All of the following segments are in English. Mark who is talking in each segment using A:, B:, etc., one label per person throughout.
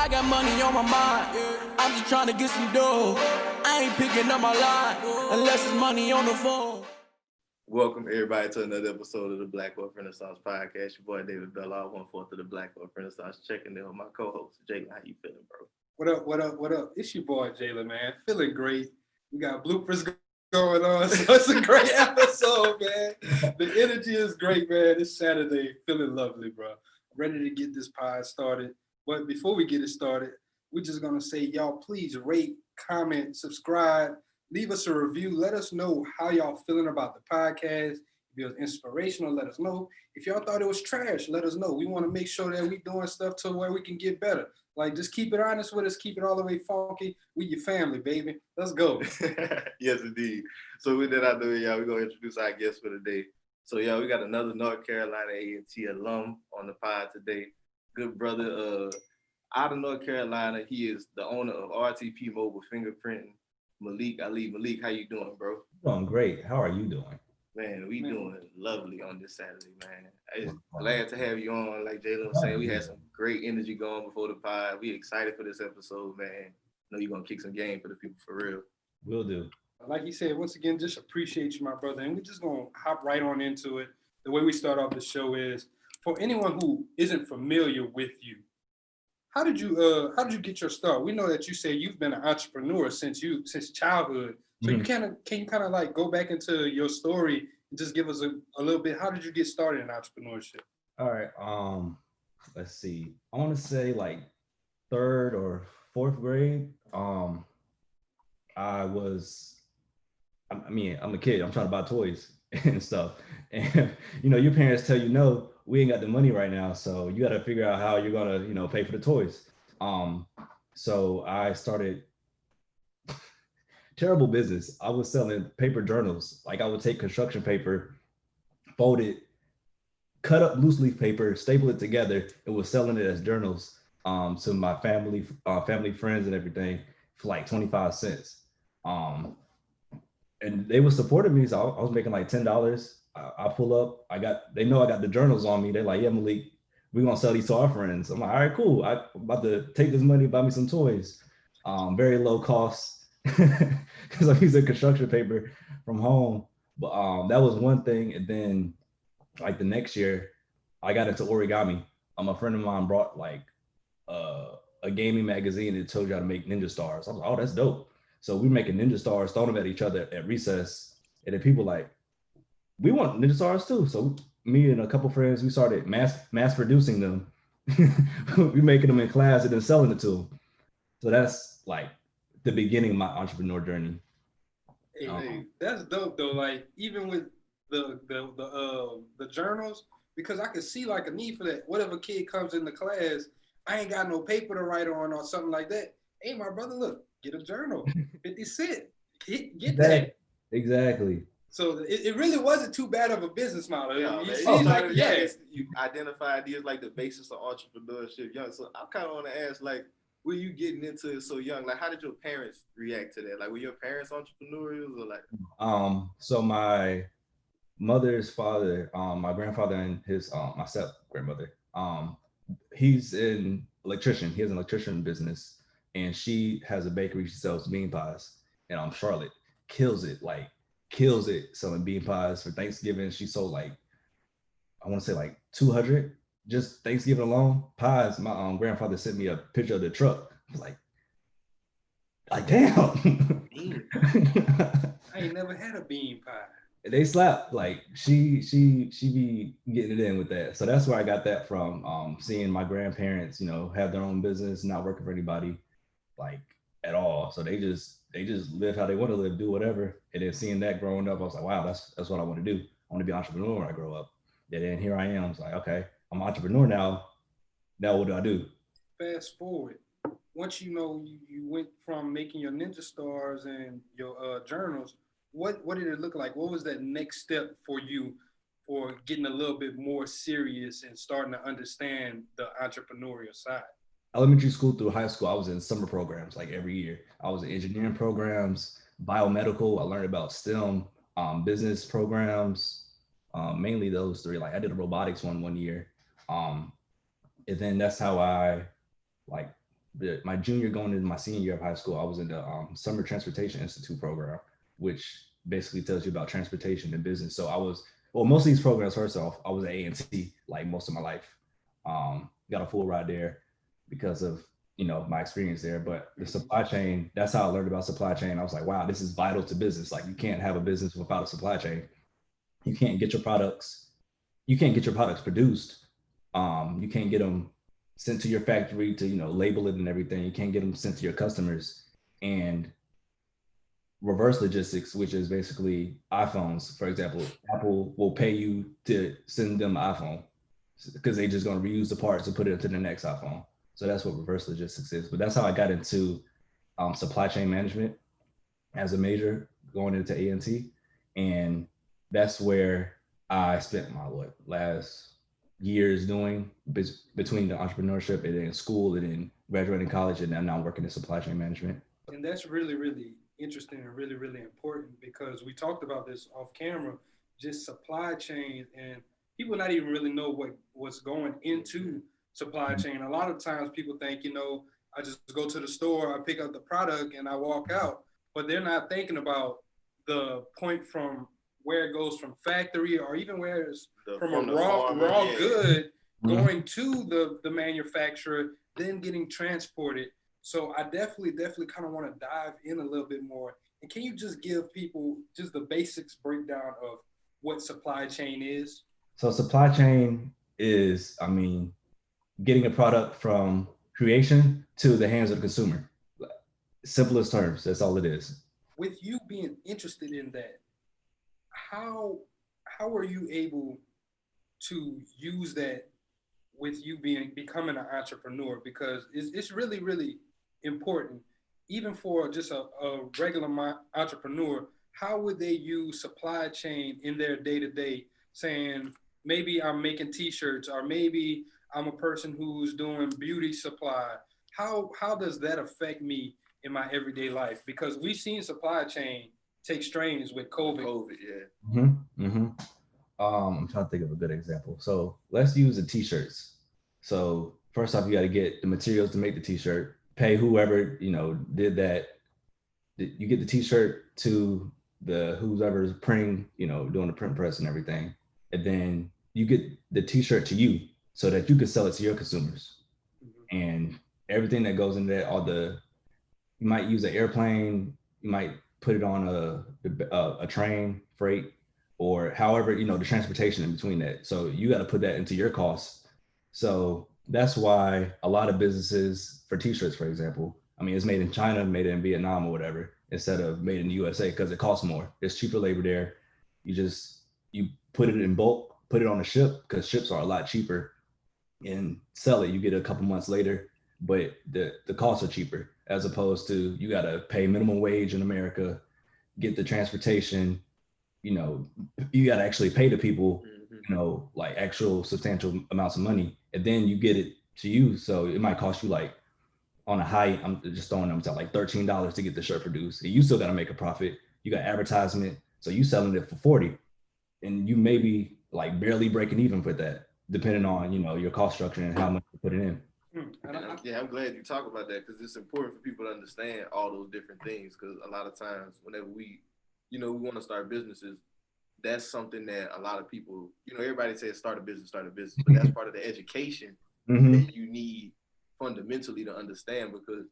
A: I got money on my mind. I'm just trying to get some dough. I ain't picking up my line unless it's money on the phone.
B: Welcome everybody to another episode of the BWR Renaissance Podcast. Your boy David BWR, 1/4 of the BWR Renaissance, checking in with my co-host Jalen. How you feeling, bro?
C: What up? It's your boy Jalen, man. Feeling great. We got bloopers going on, so it's a great episode, man. The energy is great, man. It's Saturday, feeling lovely, bro. Ready to get this pod started. But before we get it started, we're just gonna say, y'all, please rate, comment, subscribe. Leave us a review. Let us know how y'all feeling about the podcast. If it was inspirational, let us know. If y'all thought it was trash, let us know. We want to make sure that we doing stuff to where we can get better. Like, just keep it honest with us. Keep it all the way funky. We your family, baby. Let's go.
B: Yes, indeed. So with that out there, y'all, we're going to introduce our guest for the day. So, y'all, we got another North Carolina A&T alum on the pod today. Good brother out of North Carolina. He is the owner of RTP Mobile Fingerprinting. Malik Ali. Malik, how you doing, bro?
D: Doing great. How are you doing?
B: Man, we doing lovely on this Saturday, man. I'm glad to have you on. Like Jalen was saying, we had some great energy going before the pod. We excited for this episode, man. I know you're going to kick some game for the people for real.
D: Will do.
C: Like you said, once again, just appreciate you, my brother. And we're just going to hop right on into it. The way we start off the show is, for anyone who isn't familiar with you, how did you get your start? We know that you say you've been an entrepreneur since childhood. So can you kind of like go back into your story and just give us a little bit? How did you get started in entrepreneurship?
D: All right. Let's see. I want to say like 3rd or 4th grade. I'm a kid. I'm trying to buy toys and stuff. And your parents tell you no, we ain't got the money right now, so you got to figure out how you're gonna pay for the toys. So I started terrible business. I was selling paper journals. Like, I would take construction paper, fold it, cut up loose leaf paper, staple it together, and was selling it as journals to my family friends and everything for like 25 cents. And they were supporting me, so I was making like $10. I pull up, they know I got the journals on me. They're like, yeah, Malik, we're gonna sell these to our friends. I'm like, all right, cool. I'm about to take this money, buy me some toys. Very low cost, because I'm using construction paper from home. But that was one thing. And then like the next year, I got into origami. A friend of mine brought like a gaming magazine that told you how to make ninja stars. I was like, oh, that's dope. So we making ninja stars, throwing them at each other at recess. And then people like, we want ninja stars too. So me and a couple friends, we started mass producing them. We making them in class and then selling it to them. So that's like the beginning of my entrepreneur journey.
C: Hey, that's dope though. Like, even with the journals, because I could see like a need for that. Whatever kid comes into class, I ain't got no paper to write on or something like that. Hey, my brother, look, get a journal, 50 cents. Get that.
D: Exactly.
C: So it really wasn't too bad of a business model.
B: No, you identify ideas like the basis of entrepreneurship young. So I kind of want to ask, like, were you getting into it so young? Like, how did your parents react to that? Like, were your parents entrepreneurial or like?
D: So my mother's father, my grandfather and his my step grandmother, he's an electrician. He has an electrician business, and she has a bakery. She sells bean pies, and Charlotte kills it selling bean pies for Thanksgiving. She sold like, I want to say like 200 just Thanksgiving alone pies. My grandfather sent me a picture of the truck. I was like damn.
C: I ain't never had a bean pie.
D: They slap. Like, she be getting it in with that. So that's where I got that from. Seeing my grandparents, have their own business, not working for anybody like at all. So they just live how they want to live, do whatever. And then seeing that growing up, I was like, wow, that's what I want to do. I want to be an entrepreneur when I grow up. And then here I am. I was like, okay, I'm an entrepreneur now. Now what do I do?
C: Fast forward. Once you went from making your ninja stars and your journals, what did it look like? What was that next step for you for getting a little bit more serious and starting to understand the entrepreneurial side?
D: Elementary school through high school, I was in summer programs like every year. I was in engineering programs, biomedical. I learned about STEM, business programs, mainly those three. Like, I did a robotics one year. And then that's how I like my junior going into my senior year of high school, I was in the Summer Transportation Institute program, which basically tells you about transportation and business. So most of these programs, first off, I was at A&T like most of my life. Got a full ride there because of, my experience there. But the supply chain, that's how I learned about supply chain. I was like, wow, this is vital to business. Like, you can't have a business without a supply chain. You can't get your products produced. You can't get them sent to your factory to, label it and everything. You can't get them sent to your customers. And reverse logistics, which is basically iPhones, for example, Apple will pay you to send them an iPhone because they're just going to reuse the parts and put it into the next iPhone. So that's what reverse logistics is. But that's how I got into supply chain management as a major going into A&T. And that's where I spent my last years doing between the entrepreneurship and then school and then graduating college, and now I'm working in supply chain management.
C: And that's really, really interesting and really, really important, because we talked about this off camera, just supply chain, and people not even really know what's going into supply chain. A lot of times people think, I just go to the store, I pick up the product and I walk out, but they're not thinking about the point from where it goes from factory, or even where it's from a raw good going to the manufacturer, then getting transported. So I definitely kind of want to dive in a little bit more. And can you just give people just the basics breakdown of what supply chain is?
D: So supply chain is, getting a product from creation to the hands of the consumer. Simplest terms, that's all it is.
C: With you being interested in that, how are you able to use that with you becoming an entrepreneur? Because it's really, really important, even for just a regular entrepreneur. How would they use supply chain in their day-to-day, saying, maybe I'm making t-shirts, or maybe I'm a person who's doing beauty supply. How does that affect me in my everyday life? Because we've seen supply chain take strains with COVID.
B: Yeah.
D: I'm trying to think of a good example. So let's use the t-shirts. So first off, you got to get the materials to make the t-shirt, pay whoever, did that. You get the t-shirt to whoever's printing, doing the print press and everything. And then you get the t-shirt to you so that you can sell it to your consumers. Mm-hmm. And everything that goes in there, you might use an airplane, you might put it on a train, freight, or however, the transportation in between that. So you got to put that into your costs. So that's why a lot of businesses for t-shirts, for example, it's made in China, made in Vietnam or whatever, instead of made in the USA, because it costs more. There's cheaper labor there. You put it in bulk, put it on a ship, because ships are a lot cheaper, and sell it. You get it a couple months later, but the costs are cheaper, as opposed to you got to pay minimum wage in America, get the transportation, you got to actually pay the people, like actual substantial amounts of money, and then you get it to you. So it might cost you like, on a high, I'm just throwing them to like $13 to get the shirt produced. And you still got to make a profit. You got advertisement, so you selling it for 40, and you may be like barely breaking even for that, depending on your cost structure and how much you put it in.
B: Yeah, I'm glad you talk about that, because it's important for people to understand all those different things. Because a lot of times, whenever we want to start businesses, that's something that a lot of people, everybody says start a business, but that's part of the education that you need fundamentally to understand. Because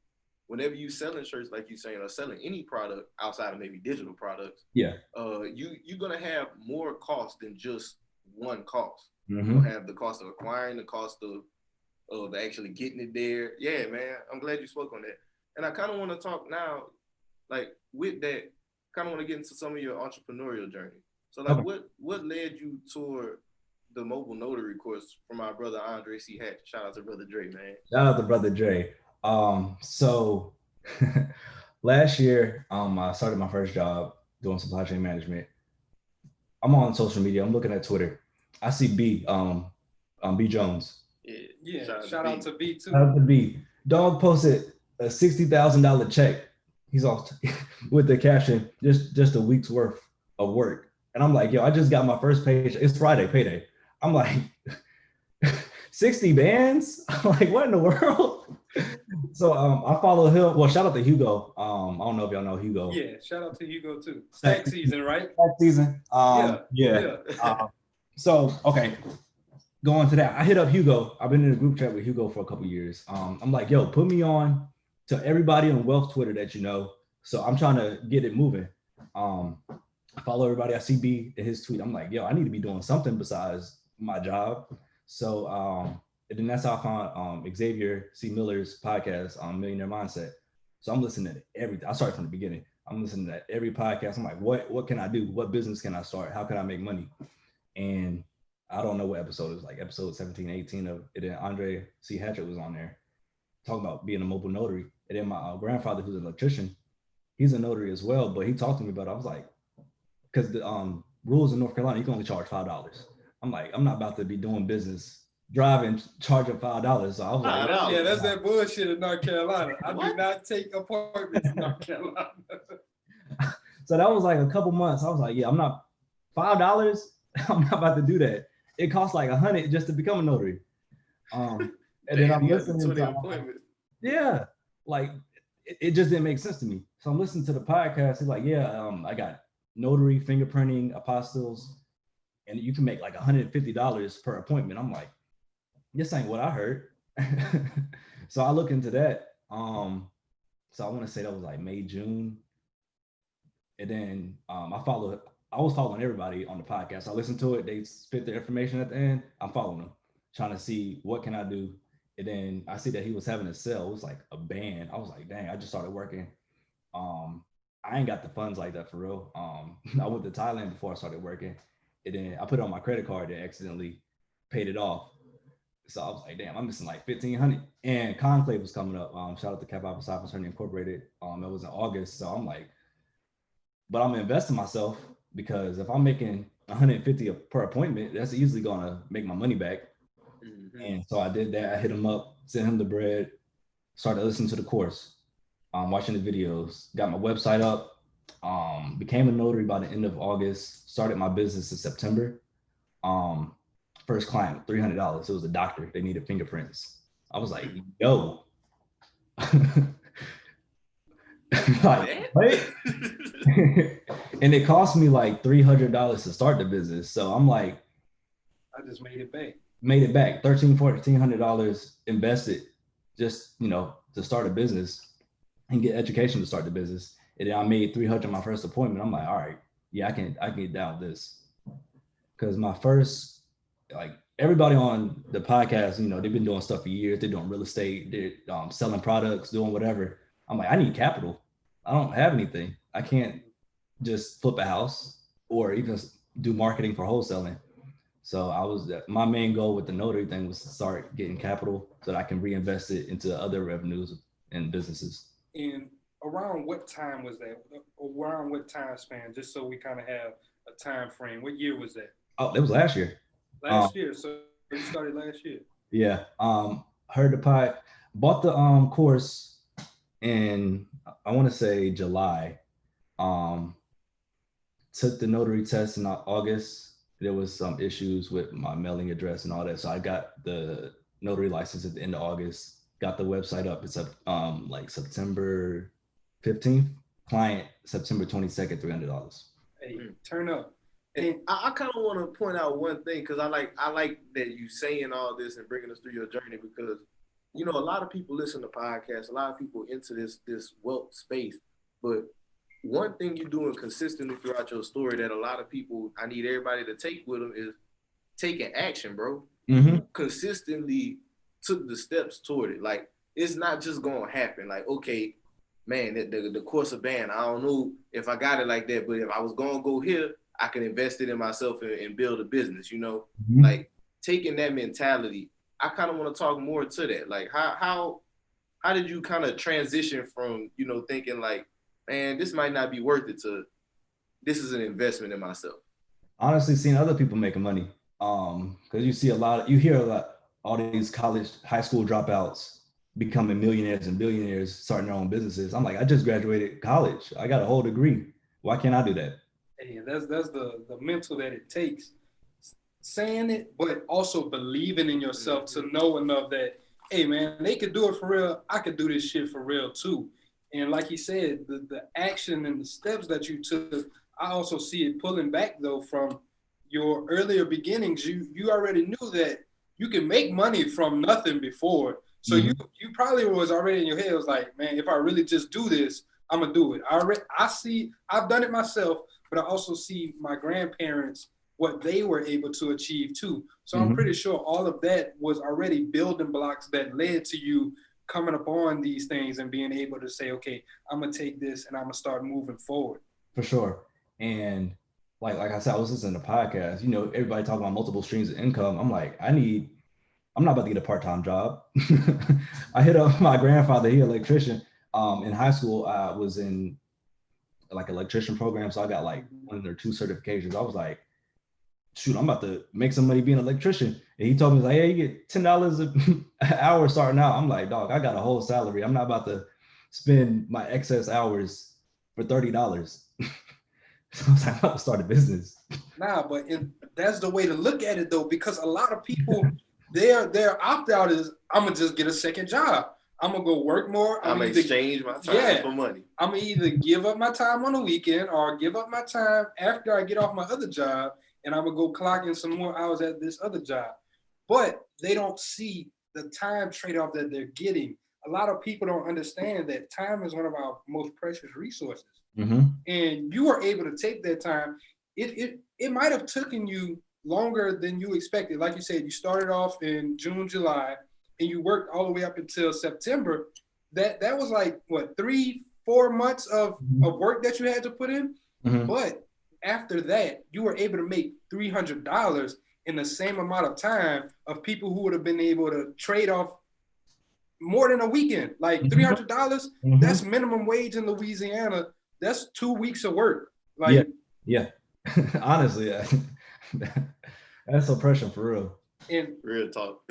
B: whenever you selling shirts, like you saying, or selling any product outside of maybe digital products, you're gonna have more cost than just one cost. You'll have the cost of acquiring, the cost of actually getting it there. Yeah, man, I'm glad you spoke on that. And I kind of want to talk now, like with that, kind of want to get into some of your entrepreneurial journey. So like, what led you toward the mobile notary course from our brother Andre C. Hatch? Shout out to brother Dre, man.
D: Shout out to brother Dre. So last year, I started my first job doing supply chain management. I'm on social media. I'm looking at Twitter. I see B Jones.
C: Yeah. Shout out to B too.
D: Shout out to B. Dog posted a $60,000 check. He's off with the caption, just a week's worth of work. And I'm like, yo, I just got my first paycheck. It's Friday, payday. I'm like, 60 bands? I'm like, what in the world? So I follow him. Well, shout out to Hugo. I don't know if y'all know Hugo.
C: Yeah, shout out to Hugo too. Stack season, right?
D: Stack season.
C: Yeah.
D: So okay, going to that, I hit up Hugo. I've been in a group chat with Hugo for a couple years. I'm like, yo, put me on to everybody on Wealth Twitter that you know. So I'm trying to get it moving. I follow everybody. I see B in his tweet. I'm like, yo, I need to be doing something besides my job. So and then that's how I found Xavier C. Miller's podcast on Millionaire Mindset. So I'm listening to everything. I started from the beginning. I'm listening to every podcast. I'm like, what can I do? What business can I start? How can I make money? And I don't know what episode it was, like episode 17, 18 of it. And Andre C. Hatchett was on there talking about being a mobile notary. And then my grandfather, who's an electrician, he's a notary as well. But he talked to me about it. I was like, because the rules in North Carolina, you can only charge $5. I'm like, I'm not about to be doing business, driving, charging $5. So I was like,
C: yeah, that's that bullshit in North Carolina. I do not take appointments in North Carolina.
D: So that was like a couple months. I was like, yeah, I'm not $5. I'm not about to do that. It costs like $100 just to become a notary. And then I'm listening to yeah, like it just didn't make sense to me. So I'm listening to the podcast. He's like, yeah, I got notary, fingerprinting, apostilles, and you can make like $150 per appointment. I'm like, this ain't what I heard. So I look into that. So I want to say that was like May, June. And then I was following everybody on the podcast. I listened to it. They spit the information at the end. I'm following them, trying to see what can I do. And then I see that he was having a sale. It was like a band. I was like, dang, I just started working. I ain't got the funds like that for real. I went to Thailand before I started working. And then I put it on my credit card and accidentally paid it off. So I was like, damn, I'm missing like $1,500. And Conclave was coming up. Shout out to Cap Alpha Psi Attorney Incorporated. It was in August. So I'm like, but I'm investing myself, because if I'm making $150 per appointment, that's easily gonna make my money back. Mm-hmm. And so I did that. I hit him up, sent him the bread, started listening to the course, watching the videos, got my website up, became a notary by the end of August, started my business in September. First client, $300. It was a doctor. They needed fingerprints. I was like, yo. Like, right? And it cost me like $300 to start the business. So I'm like,
C: I just made it back.
D: $1,400-$1,500 invested just, to start a business and get education to start the business. And then I made $300 my first appointment. I'm like, all right, yeah, I can get down with this. Because my first, like, everybody on the podcast, they've been doing stuff for years. They're doing real estate, they're selling products, doing whatever. I'm like, I need capital. I don't have anything. I can't just flip a house or even do marketing for wholesaling. So my main goal with the notary thing was to start getting capital so that I can reinvest it into other revenues and businesses.
C: And around what time was that? Around what time span? Just so we kind of have a time frame. What year was that?
D: Oh, it was last year.
C: Last year. So you started last year.
D: Yeah. Heard the pod, bought the course in, I want to say July. Took the notary test in August. There was some issues with my mailing address and all that. So I got the notary license at the end of August, got the website up. It's up like September 15th, client September 22nd, $300.
C: Hey, turn up.
B: And I kind of want to point out one thing, because I like that you saying all this and bringing us through your journey, because a lot of people listen to podcasts, a lot of people into this wealth space, but one thing you're doing consistently throughout your story that a lot of people, I need everybody to take with them, is taking action, bro.
D: Mm-hmm.
B: Consistently took the steps toward it. Like, it's not just going to happen. Like, okay, man, the course of band, I don't know if I got it like that, but if I was going to go here, I can invest it in myself and build a business,
D: Mm-hmm.
B: Like, taking that mentality, I kind of want to talk more to that. Like, how did you kind of transition from, thinking like, man, this might not be worth it, to this is an investment in myself?
D: Honestly, seeing other people making money. Because you hear a lot, all these college, high school dropouts becoming millionaires and billionaires, starting their own businesses. I'm like, I just graduated college. I got a whole degree. Why can't I do that?
C: Hey, that's the mental that it takes. Saying it, but also believing in yourself to know enough that, hey man, they could do it for real. I could do this shit for real too. And like he said, the action and the steps that you took, I also see it pulling back though from your earlier beginnings. You already knew that you can make money from nothing before. So you probably was already in your head, was like, man, if I really just do this, I'm gonna do it. I've done it myself, but I also see my grandparents, what they were able to achieve too. So I'm pretty sure all of that was already building blocks that led to you coming upon these things and being able to say, okay, I'm gonna take this and I'm gonna start moving forward.
D: For sure. And like I said, I was listening to podcasts, you know, everybody talking about multiple streams of income. I'm like, I'm not about to get a part-time job. I hit up my grandfather, he an electrician. In high school, I was in like electrician program. So I got like 1 or 2 certifications. I was like, shoot, I'm about to make some money being an electrician. And he told me, like, hey, you get $10 an hour starting out. I'm like, dog, I got a whole salary. I'm not about to spend my excess hours for $30. So I was like, I'm about to start a business.
C: Nah, but that's the way to look at it though, because a lot of people, their opt-out is, I'm gonna just get a second job. I'm gonna go work more.
B: I'm gonna exchange my time for money.
C: I'm gonna either give up my time on the weekend or give up my time after I get off my other job, and I'm gonna go clock in some more hours at this other job. But they don't see the time trade-off that they're getting. A lot of people don't understand that time is one of our most precious resources. And you are able to take that time. It might have taken you longer than you expected. Like you said, you started off in June, July, and you worked all the way up until September. That was like, what, 3-4 months of work that you had to put in? But after that, you were able to make $300 in the same amount of time of people who would have been able to trade off more than a weekend. Like $300, that's minimum wage in Louisiana. That's 2 weeks of work. Like,
D: yeah. Honestly, that's oppression for real.
C: And
B: real talk.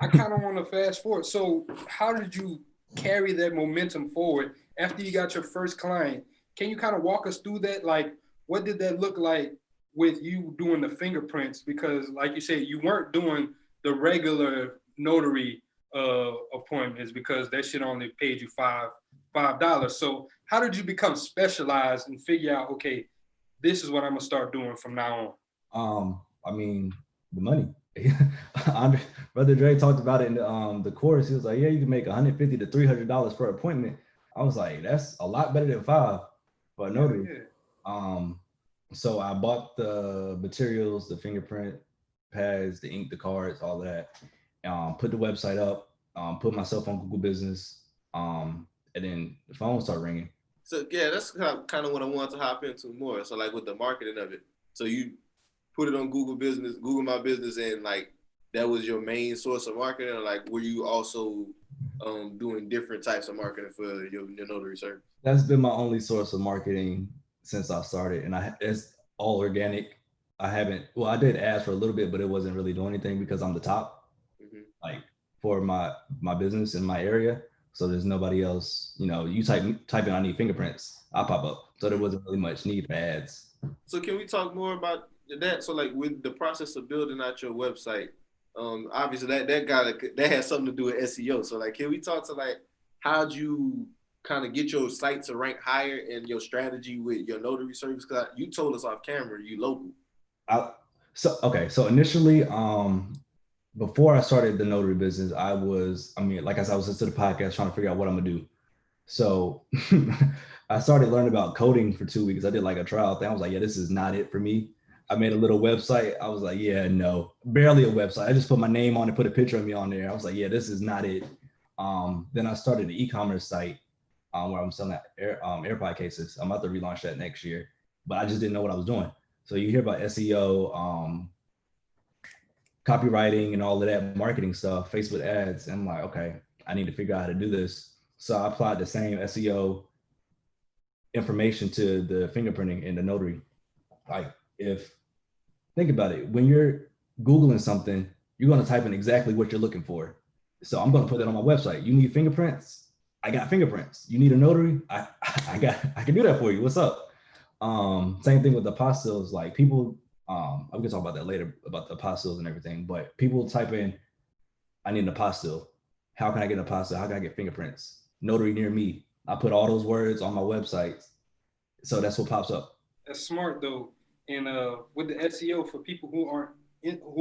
C: I kind of want to fast forward. So how did you carry that momentum forward after you got your first client? Can you kind of walk us through that? Like, what did that look like with you doing the fingerprints? Because like you said, you weren't doing the regular notary appointments because that shit only paid you $5. So how did you become specialized and figure out, okay, this is what I'm gonna start doing from now
D: on? I mean, the money. Brother Dre talked about it in the course. He was like, yeah, you can make $150 to $300 per appointment. I was like, that's a lot better than $5 for a notary. So I bought the materials, the fingerprint pads, the ink, the cards, all of that. Put the website up, put myself on Google Business, and then the phone started ringing.
B: So yeah, that's kind of what I wanted to hop into more. So like with the marketing of it. So you put it on Google My Business, and like that was your main source of marketing, or like were you also doing different types of marketing for your notary service?
D: That's been my only source of marketing since I started, and it's all organic. I did ads for a little bit, but it wasn't really doing anything because I'm the top, like for my business in my area. So there's nobody else, you know, you type in, I need fingerprints, I'll pop up. So there wasn't really much need for ads.
B: So can we talk more about that? So like with the process of building out your website, obviously that has something to do with SEO. So like, can we talk to like, how'd you kind of get your site to rank higher and your strategy with your notary service? Because you told us off camera, you local.
D: So initially, before I started the notary business, like I said, I was listening to the podcast trying to figure out what I'm gonna do. So I started learning about coding for 2 weeks. I did like a trial thing. I was like, yeah, this is not it for me. I made a little website. I was like, yeah, no, barely a website. I just put my name on it, put a picture of me on there. I was like, yeah, this is not it. Then I started an e-commerce site where I'm selling AirPod cases. I'm about to relaunch that next year, but I just didn't know what I was doing. So you hear about SEO, copywriting and all of that marketing stuff, Facebook ads. And I'm like, okay, I need to figure out how to do this. So I applied the same SEO information to the fingerprinting and the notary. Like think about it, when you're Googling something, you're going to type in exactly what you're looking for. So I'm going to put that on my website. You need fingerprints? I got fingerprints. You need a notary? I can do that for you. What's up? Same thing with the apostilles. Like people, I'm gonna talk about that later about the apostilles and everything, but people type in, I need an apostille. how can I get an apostille? How can I get fingerprints? Notary near me. I put all those words on my website. So that's what pops up.
C: That's smart though. And with the SEO, for people who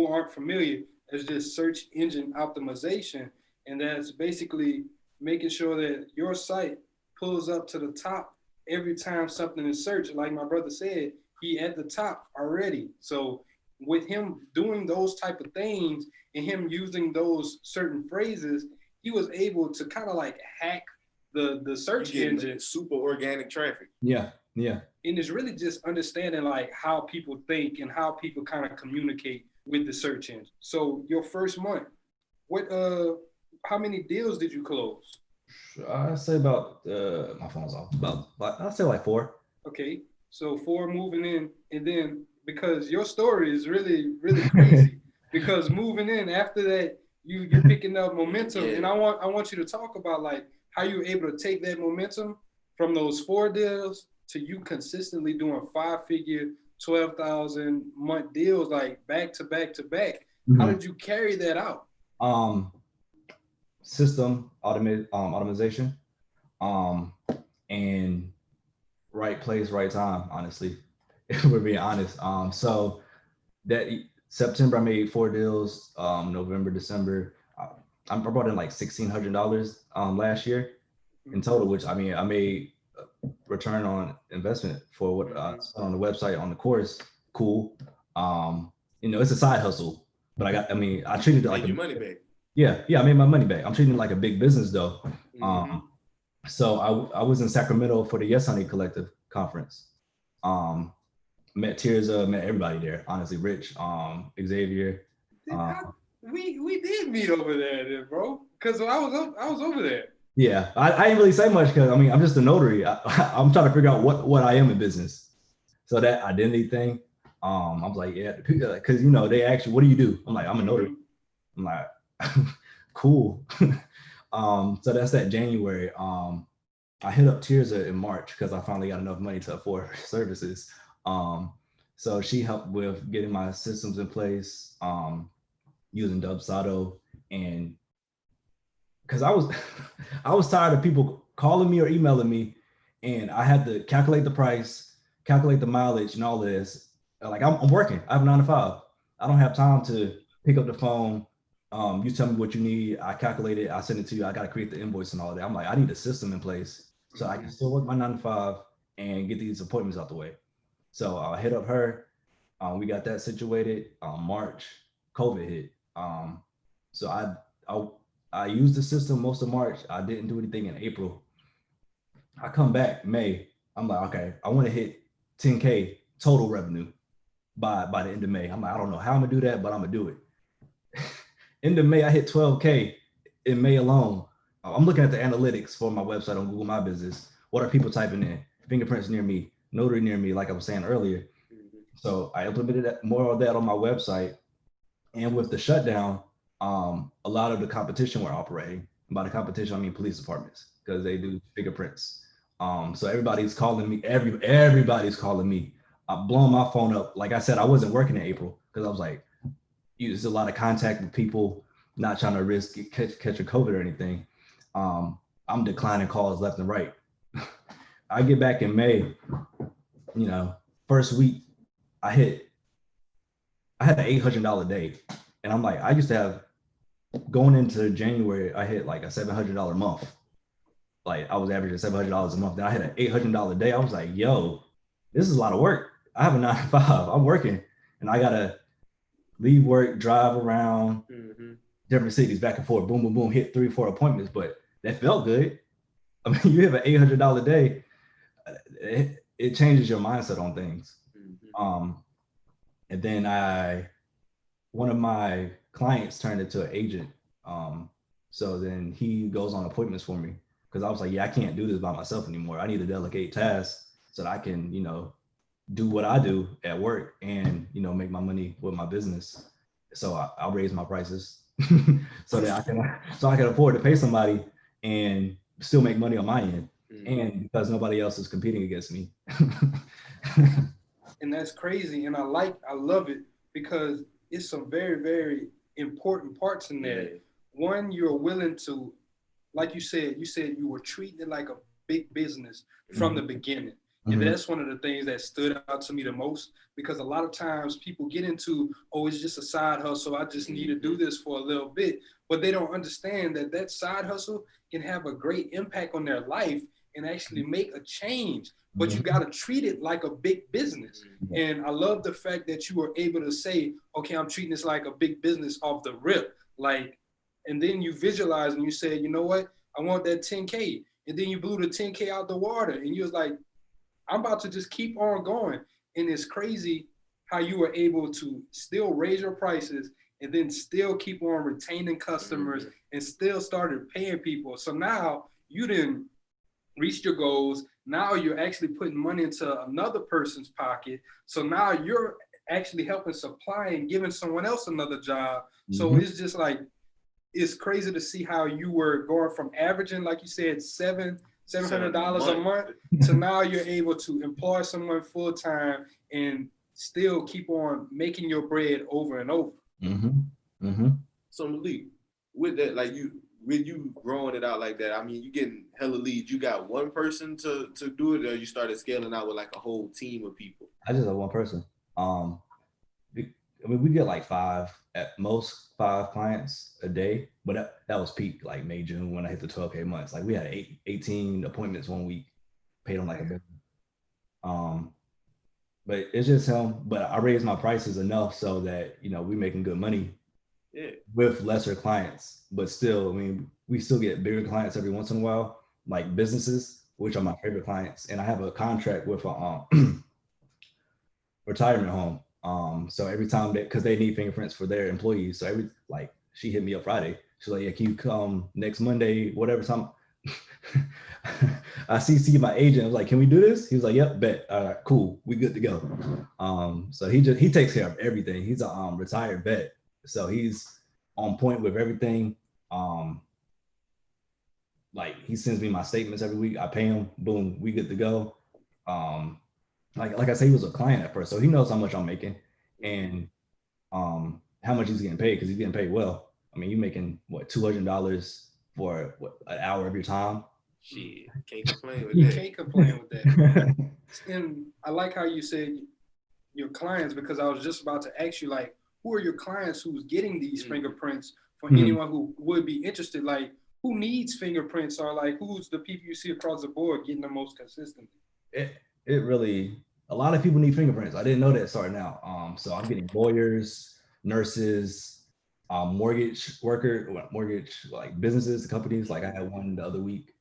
C: aren't familiar, it's just search engine optimization, and that's basically making sure that your site pulls up to the top every time something is searched. Like my brother said, he at the top already. So with him doing those type of things and him using those certain phrases, he was able to kind of like hack the search engine.
B: Super organic traffic.
D: Yeah.
C: And it's really just understanding like how people think and how people kind of communicate with the search engine. So your first month, how many deals did you close?
D: I say about my phone's off. I say like 4.
C: Okay, so 4 moving in, and then because your story is really really crazy. Because moving in after that, you're picking up momentum, and I want you to talk about like how you were able to take that momentum from those 4 deals to you consistently doing 5-figure, 12,000 month deals like back to back to back. Mm-hmm. How did you carry that out?
D: System automation, and right place, right time. Honestly, if we're being honest. So that September I made 4 deals. November, December, I brought in like $1,600 last year in total. Which I mean, I made return on investment for what I spent on the website, on the course. Cool. It's a side hustle, but I treated it like
B: your money back.
D: Yeah, I made my money back. I'm treating it like a big business though. So I was in Sacramento for the Yes Honey Collective conference. Met Tirza, met everybody there. Honestly, Rich, Xavier.
C: We did meet over there, bro. Cause I was over there.
D: Yeah, I didn't really say much because I'm just a notary. I'm trying to figure out what I am in business. So that identity thing, I was like, yeah, because they ask you, what do you do? I'm like, I'm a notary. I'm like, cool. So that's that January. I hit up Tirza in March because I finally got enough money to afford services. So she helped with getting my systems in place, using Dubsado, and because I was tired of people calling me or emailing me, and I had to calculate the price, calculate the mileage, and all this. Like I'm working. I have a 9 to 5. I don't have time to pick up the phone. You tell me what you need. I calculate it. I send it to you. I got to create the invoice and all that. I'm like, I need a system in place so I can still work my 9 to 5 and get these appointments out the way. So I hit up her. We got that situated. March, COVID hit. So I used the system most of March. I didn't do anything in April. I come back May. I'm like, okay, I want to hit 10K total revenue by the end of May. I'm like, I don't know how I'm gonna do that, but I'm gonna do it. End of May, I hit 12K in May alone. I'm looking at the analytics for my website on Google My Business. What are people typing in? Fingerprints near me, notary near me, like I was saying earlier. So I implemented more of that on my website. And with the shutdown, a lot of the competition were operating. By the competition, I mean police departments, because they do fingerprints. So everybody's calling me. Everybody's calling me. I'm blowing my phone up. Like I said, I wasn't working in April because I was like, there's a lot of contact with people, not trying to risk catching COVID or anything. I'm declining calls left and right. I get back in May, first week, I had an $800 day. And I'm like, I used to have, going into January, I hit like a $700 month. Like I was averaging $700 a month. Then I had an $800 day. I was like, yo, this is a lot of work. I have a 9 to 5. I'm working and I gotta leave work, drive around different cities back and forth, boom, boom, boom, hit 3 or 4 appointments, but that felt good. I mean, you have an $800 day, it changes your mindset on things. And then one of my clients turned into an agent. So then he goes on appointments for me because I was like, yeah, I can't do this by myself anymore. I need to delegate tasks so that I can, do what I do at work and, make my money with my business. So I'll raise my prices so that I can afford to pay somebody and still make money on my end. And because nobody else is competing against me.
C: And that's crazy. And I love it because it's some very, very important parts in there. one, you're willing to, like you said you were treating it like a big business from the beginning. And that's one of the things that stood out to me the most, because a lot of times people get into, oh, it's just a side hustle. I just need to do this for a little bit. But they don't understand that that side hustle can have a great impact on their life and actually make a change. But you got to treat it like a big business. And I love the fact that you were able to say, okay, I'm treating this like a big business off the rip. Like, and then you visualize and you say, you know what? I want that 10K. And then you blew the 10K out the water. And you was like, I'm about to just keep on going. And it's crazy how you were able to still raise your prices and then still keep on retaining customers and still started paying people. So now you didn't reach your goals. Now you're actually putting money into another person's pocket. So now you're actually helping supply and giving someone else another job. So it's just like, it's crazy to see how you were going from averaging, like you said, $700 a month to now you're able to employ someone full time and still keep on making your bread over and over.
B: So Malik, with that, like with you growing it out like that, I mean, you getting hella leads. You got one person to do it, or you started scaling out with like a whole team of people?
D: I just have one person. I mean, we get like 5 clients a day, but that was peak, like May, June, when I hit the 12K months. Like we had 18 appointments one week, paid on like a bit. But it's just him. But I raised my prices enough so that, you know, we're making good money with lesser clients. But still, I mean, we still get bigger clients every once in a while, like businesses, which are my favorite clients. And I have a contract with a retirement home. So every time because they need fingerprints for their employees. So she hit me up Friday. She's like, yeah, can you come next Monday, whatever time? I CC my agent. I was like, can we do this? He was like, yep, bet. All right, cool. We good to go. So he takes care of everything. He's a retired vet. So he's on point with everything. Like he sends me my statements every week. I pay him, boom, we good to go. Like I say, he was a client at first, so he knows how much I'm making and how much he's getting paid, because he's getting paid well. I mean, you're making what, $200 for an hour of your time?
B: Shit, can't complain with
C: you
B: that.
C: Can't complain with that. And I like how you said your clients, because I was just about to ask you, like, who are your clients who's getting these fingerprints for anyone who would be interested? Like, who needs fingerprints, or like, who's the people you see across the board getting the most consistently?
D: It really, a lot of people need fingerprints. I didn't know that starting out. So I'm getting lawyers, nurses, mortgage like businesses, companies. Like I had one the other week.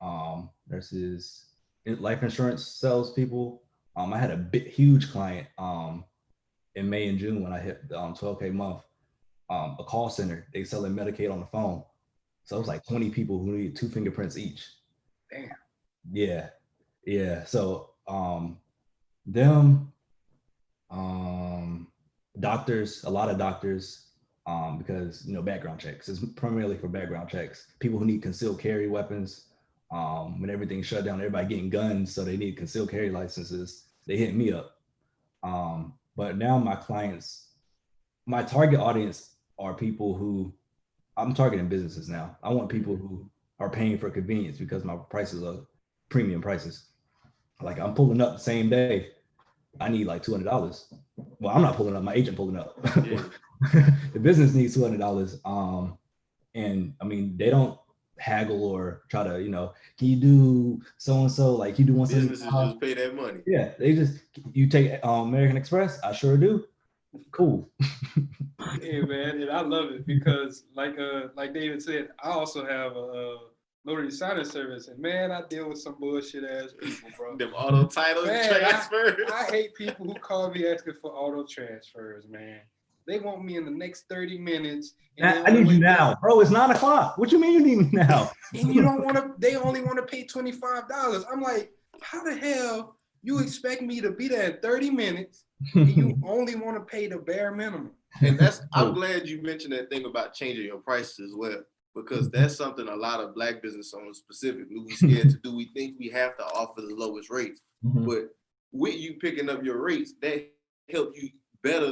D: Nurses, life insurance salespeople. I had a huge client in May and June when I hit 12K month. A call center. They selling Medicaid on the phone. So it was like 20 people who needed 2 fingerprints each.
C: Damn.
D: Yeah. So doctors, a lot of doctors, because, you know, background checks. It's primarily for background checks. People who need concealed carry weapons. When everything's shut down, everybody getting guns, so they need concealed carry licenses. They hit me up. But now my clients, my target audience are people who, I'm targeting businesses now. I want people who are paying for convenience, because my prices are premium prices. Like I'm pulling up the same day. I need like $200. Well, I'm not pulling up, my agent pulling up.
B: Yeah.
D: The business needs $200. And I mean, they don't haggle or try to, you know, can you do so-and-so, like you do one
B: Businesses just pay that money.
D: Yeah, they just, you take American Express? I sure do. Cool.
C: Yeah, man, and I love it because, like David said, I also have a notary signing service, and man, I deal with some bullshit ass people, bro.
B: Them auto title transfers.
C: I hate people who call me asking for auto transfers, man. They want me in the next 30 minutes.
D: I need you now, bro. It's 9 o'clock. What you mean you need me now?
C: And you don't want to. They only want to pay $25. I'm like, how the hell you expect me to be there in 30 minutes? And you only want to pay the bare minimum.
B: And I'm glad you mentioned that thing about changing your prices as well, because that's something a lot of Black business owners specifically we scared to do. We think we have to offer the lowest rates, but with you picking up your rates, that help you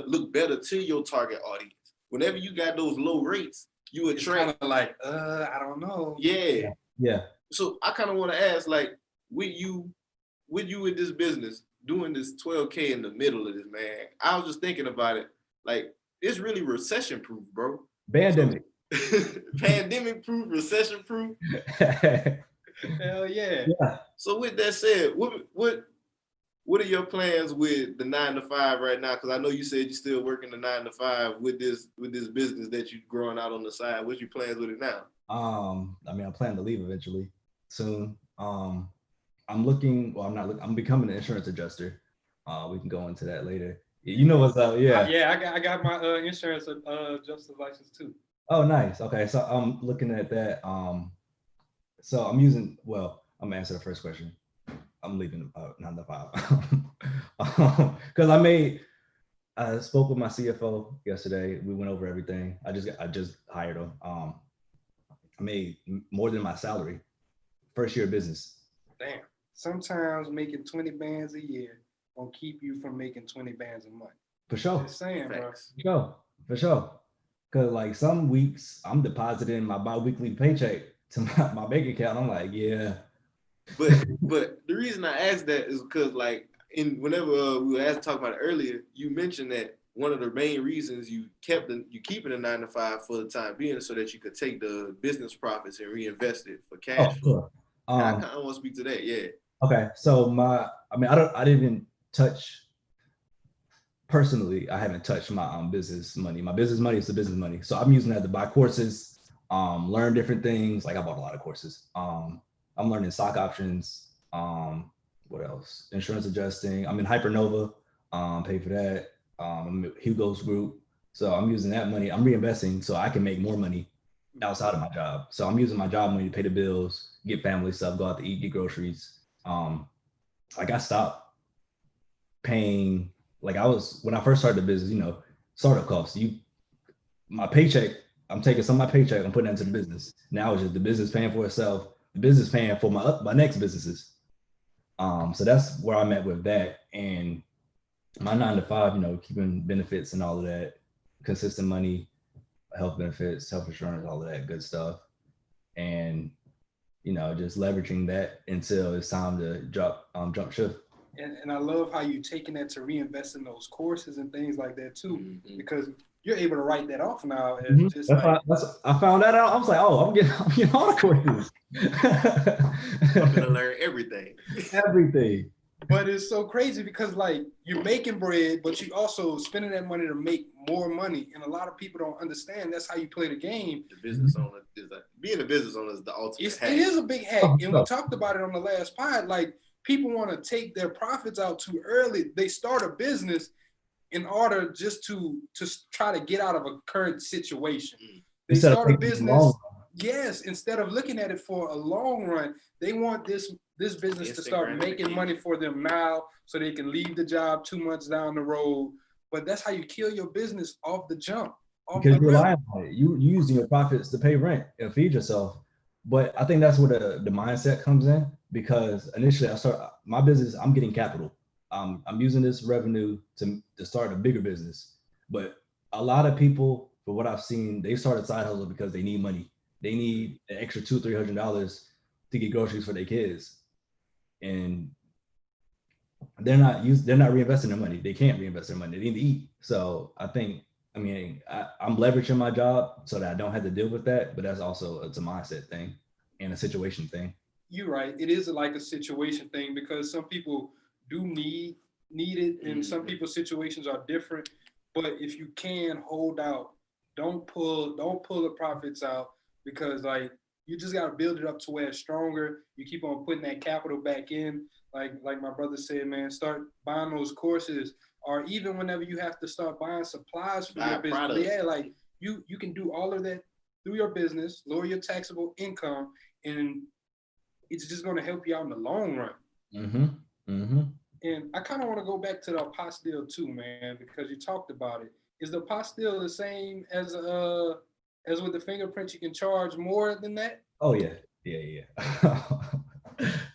B: look better to your target audience. Whenever you got those low rates, you
C: It's
B: attract.
C: kind of like, I don't know.
B: Yeah.
D: Yeah.
B: So I kind of want to ask, like, with you with this business, doing this 12K in the middle of this, man, I was just thinking about it. Like, it's really recession proof, bro.
D: Pandemic.
B: Pandemic proof, recession proof.
C: Hell yeah.
D: Yeah.
B: So with that said, what are your plans with the 9 to 5 right now? Because I know you said you're still working the 9 to 5 with this business that you're growing out on the side. What's your plans with it now?
D: I mean, I plan to leave eventually soon. I'm looking. Well, I'm not. I'm becoming an insurance adjuster. We can go into that later. You know what's up? Yeah.
C: I got my insurance adjuster license too.
D: Oh, nice. Okay, so I'm looking at that. So I'm using. Well, I'm gonna answer the first question. I'm leaving 9 to 5 because I spoke with my CFO yesterday. We went over everything. I just hired him. I made more than my salary first year of business.
C: Damn. Sometimes making 20 bands a year will keep you from making 20 bands a month.
D: For sure.
C: Just saying, bro.
D: For sure. Cause like some weeks I'm depositing my bi-weekly paycheck to my bank account. I'm like, yeah.
B: But the reason I asked that is because like whenever we were talking about it earlier, you mentioned that one of the main reasons you keeping a 9 to 5 for the time being so that you could take the business profits and reinvest it for cash flow.
D: Sure.
B: I kind of want to speak to that. Yeah.
D: Okay. So I didn't touch personally. I haven't touched my business money. My business money is the business money. So I'm using that to buy courses, learn different things. Like I bought a lot of courses. I'm learning stock options. What else? Insurance adjusting. I'm in Hypernova. Pay for that. I'm in Hugo's group. So I'm using that money. I'm reinvesting so I can make more money outside of my job. So I'm using my job money to pay the bills, get family stuff, go out to eat, get groceries. Like I stopped paying. Like when I first started the business, startup costs. My paycheck, I'm taking some of my paycheck, I'm putting that into the business. Now it's just the business paying for itself, the business paying for my next businesses. So that's where I'm at with that. And my 9 to 5, keeping benefits and all of that, consistent money, health benefits, health insurance, all of that good stuff. And, just leveraging that until it's time to jump shift.
C: And I love how you're taking that to reinvest in those courses and things like that too, because you're able to write that off now. As just
D: I found that out. I was like, oh, I'm getting all the courses.
B: I'm gonna learn everything.
D: Everything.
C: But it's so crazy because like you're making bread, but you also spending that money to make more money. And a lot of people don't understand that's how you play the game.
B: The business owner is being a business owner is the ultimate hack.
C: It is a big hack. And we talked about it on the last pod. Like people want to take their profits out too early. They start a business in order just to try to get out of a current situation. They start a business. Yes, instead of looking at it for a long run, they want this business to start making money for them now so they can leave the job 2 months down the road. But that's how you kill your business off the jump.
D: Because you're relying on it. You using your profits to pay rent and feed yourself. But I think that's where the mindset comes in, because initially I start my business, I'm getting capital. I'm using this revenue to start a bigger business. But a lot of people, for what I've seen, they start a side hustle because they need money. They need an extra $200-300 to get groceries for their kids. And they're not reinvesting their money. They can't reinvest their money. They need to eat. So I'm leveraging my job so that I don't have to deal with that. But that's also, it's a mindset thing and a situation thing.
C: You're right. It is like a situation thing because some people do need it, and some people's situations are different. But if you can hold out, don't pull the profits out, because like you just gotta build it up to where it's stronger. You keep on putting that capital back in. Like my brother said, man, start buying those courses, or even whenever you have to start buying supplies for your business. Product. Yeah, like you can do all of that through your business, lower your taxable income, and it's just gonna help you out in the long run.
D: Mm-hmm. Mm-hmm.
C: And I kind of want to go back to the apostille too, man, because you talked about it. Is the apostille the same as with the fingerprint? You can charge more than that?
D: Oh yeah.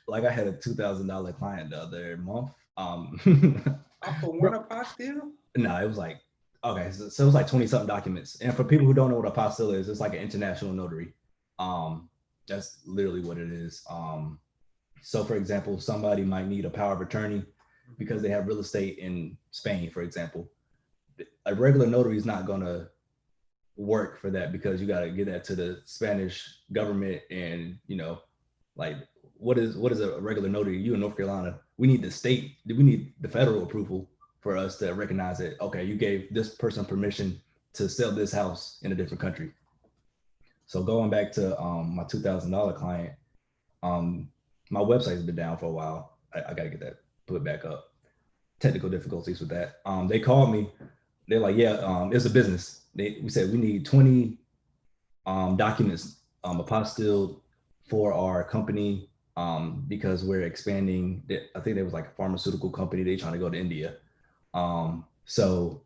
D: Like I had a $2,000 client the other month.
C: For one apostille?
D: No, it was like Okay, so it was like 20 something documents. And for people who don't know what a apostille is, it's like an international notary. That's literally what it is. So for example, somebody might need a power of attorney because they have real estate in Spain, for example. A regular notary is not gonna work for that because you got to get that to the Spanish government, and like what is a regular notary? You in North Carolina, we need the federal approval for us to recognize it. Okay, you gave this person permission to sell this house in a different country. So going back to my $2,000 client, my website's been down for a while. I got to get that put back up. Technical difficulties with that. They called me. They're like, yeah, it's a business. We said we need 20 documents, apostilled for our company because we're expanding. I think there was like a pharmaceutical company. They trying to go to India. So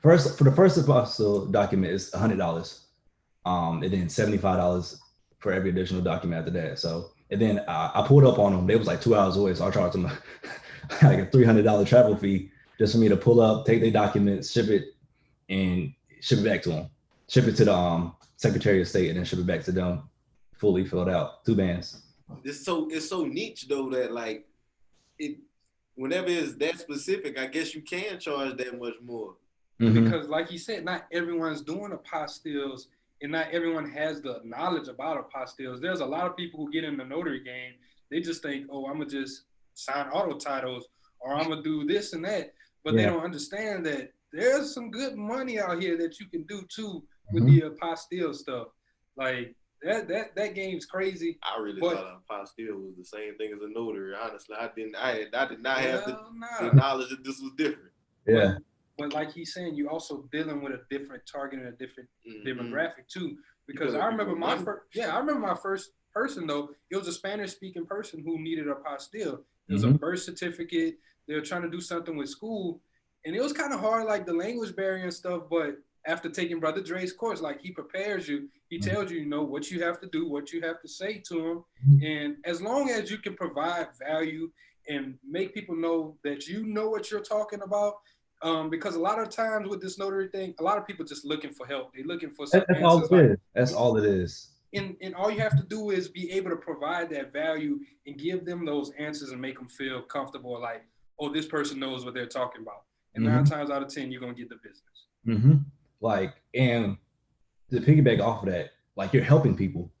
D: first, for the first apostille document is $100, and then $75 for every additional document after that. So, and then I pulled up on them. They was like 2 hours away, so I charged them like a $300 travel fee just for me to pull up, take their documents, ship it, and ship it back to them. Ship it to the Secretary of State, and then ship it back to them, fully filled out, 2 bands.
B: It's so niche though that like it. Whenever it's that specific, I guess you can charge that much more.
D: Mm-hmm.
C: Because like you said, not everyone's doing apostilles, and not everyone has the knowledge about apostilles. There's a lot of people who get in the notary game. They just think, oh, I'm going to just sign auto titles, or I'm going to do this and that. But they don't understand that there's some good money out here that you can do too with the apostille stuff. Like that game's crazy.
B: I really thought an apostille was the same thing as a notary. Honestly, I did not have the knowledge that this was different.
D: Yeah.
C: But like he's saying, you also dealing with a different target and a different demographic too. Because I remember my first person though, it was a Spanish speaking person who needed a apostille. It was a birth certificate. They were trying to do something with school, and it was kind of hard, like the language barrier and stuff. But after taking Brother Dre's course, like he prepares you, he tells you, what you have to do, what you have to say to him. And as long as you can provide value and make people know that you know what you're talking about, because a lot of times with this notary thing, a lot of people just looking for help. They're looking for some
D: That's
C: answers.
D: all it is. That's all it is.
C: And all you have to do is be able to provide that value and give them those answers and make them feel comfortable, like, oh, this person knows what they're talking about. And 9 times out of 10, you're going to get the business.
D: Like, and to piggyback off of that, like you're helping people.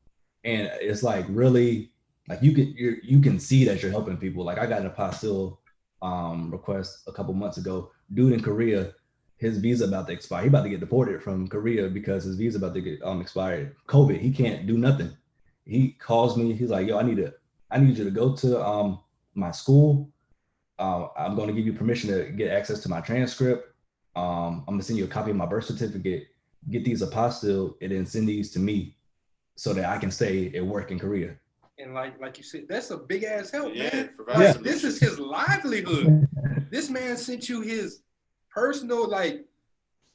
D: And it's like really, like you can see that you're helping people. Like I got an apostille request a couple months ago. Dude in Korea, his visa about to expire. He about to get deported from Korea because his visa about to get expired. COVID, he can't do nothing. He calls me. He's like, yo, I need you to go to my school. I'm going to give you permission to get access to my transcript. I'm going to send you a copy of my birth certificate. Get these apostille and then send these to me so that I can stay and work in Korea.
C: And like you said, that's a big ass help, man. This is his livelihood. This man sent you his personal